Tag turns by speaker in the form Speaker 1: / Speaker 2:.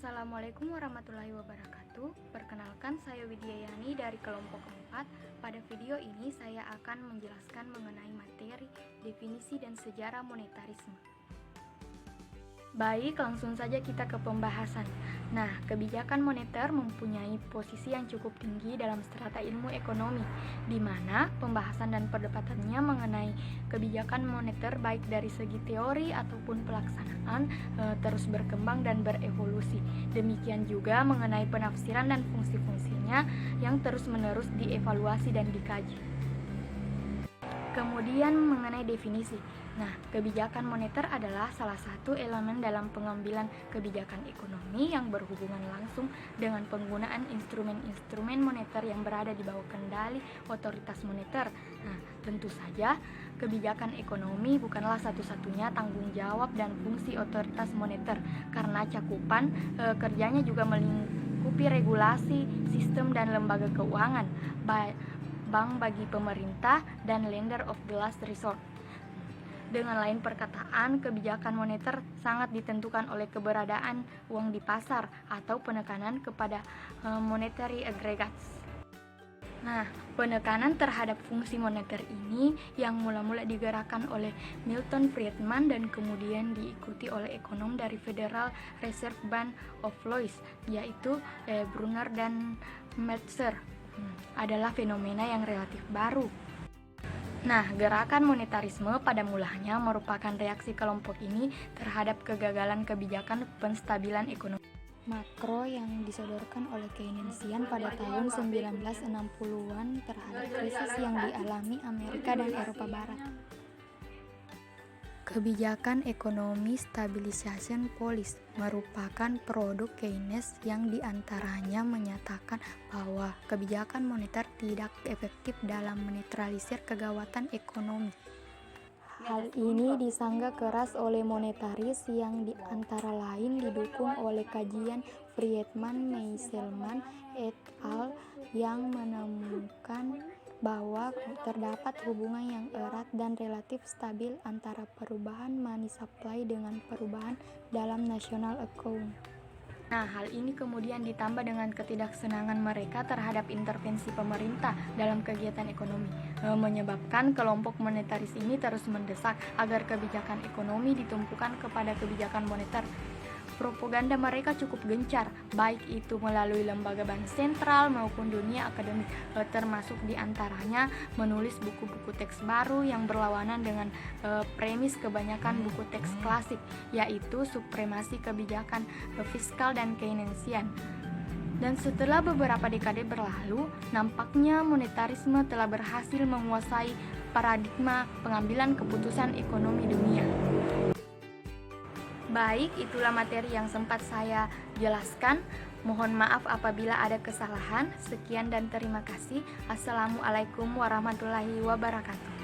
Speaker 1: Assalamualaikum warahmatullahi wabarakatuh. Perkenalkan, saya Widyayani dari kelompok 4. Pada video ini saya akan menjelaskan mengenai materi, definisi, dan sejarah monetarisme. Baik, langsung saja kita ke pembahasan. Nah, kebijakan moneter mempunyai posisi yang cukup tinggi dalam strata ilmu ekonomi, di mana pembahasan dan perdebatannya mengenai kebijakan moneter baik dari segi teori ataupun pelaksanaan terus berkembang dan berevolusi. Demikian juga mengenai penafsiran dan fungsi-fungsinya yang terus-menerus dievaluasi dan dikaji. Kemudian mengenai definisi. Nah, kebijakan moneter adalah salah satu elemen dalam pengambilan kebijakan ekonomi yang berhubungan langsung dengan penggunaan instrumen-instrumen moneter yang berada di bawah kendali otoritas moneter. Nah, tentu saja kebijakan ekonomi bukanlah satu-satunya tanggung jawab dan fungsi otoritas moneter, karena cakupan kerjanya juga melingkupi regulasi, sistem dan lembaga keuangan, bank bagi pemerintah, dan lender of the last resort. Dengan lain perkataan, kebijakan moneter sangat ditentukan oleh keberadaan uang di pasar atau penekanan kepada monetary aggregates. Nah, penekanan terhadap fungsi moneter ini yang mula-mula digerakkan oleh Milton Friedman dan kemudian diikuti oleh ekonom dari Federal Reserve Bank of Lloyds, yaitu Brunner dan Meltzer, adalah fenomena yang relatif baru. Nah, gerakan monetarisme pada mulanya merupakan reaksi kelompok ini terhadap kegagalan kebijakan penstabilan ekonomi makro yang disodorkan oleh Keynesian pada tahun 1960-an terhadap krisis yang dialami Amerika dan Eropa Barat. Kebijakan ekonomi stabilization policy merupakan produk Keynes yang diantaranya menyatakan bahwa kebijakan moneter tidak efektif dalam menetralisir kegawatan ekonomi. Hal ini disanggah keras oleh monetaris yang diantara lain didukung oleh kajian Friedman, Meiselman, et al. Yang menemukan bahwa terdapat hubungan yang erat dan relatif stabil antara perubahan money supply dengan perubahan dalam national account. Nah, hal ini kemudian ditambah dengan ketidaksenangan mereka terhadap intervensi pemerintah dalam kegiatan ekonomi, menyebabkan kelompok monetaris ini terus mendesak agar kebijakan ekonomi ditumpukan kepada kebijakan moneter. Propaganda mereka cukup gencar, baik itu melalui lembaga bank sentral maupun dunia akademik, termasuk diantaranya menulis buku-buku teks baru yang berlawanan dengan premis kebanyakan buku teks klasik, yaitu supremasi kebijakan fiskal dan Keynesian. Dan setelah beberapa dekade berlalu, nampaknya monetarisme telah berhasil menguasai paradigma pengambilan keputusan ekonomi dunia. Baik, itulah materi yang sempat saya jelaskan. Mohon maaf apabila ada kesalahan. Sekian dan terima kasih. Assalamualaikum warahmatullahi wabarakatuh.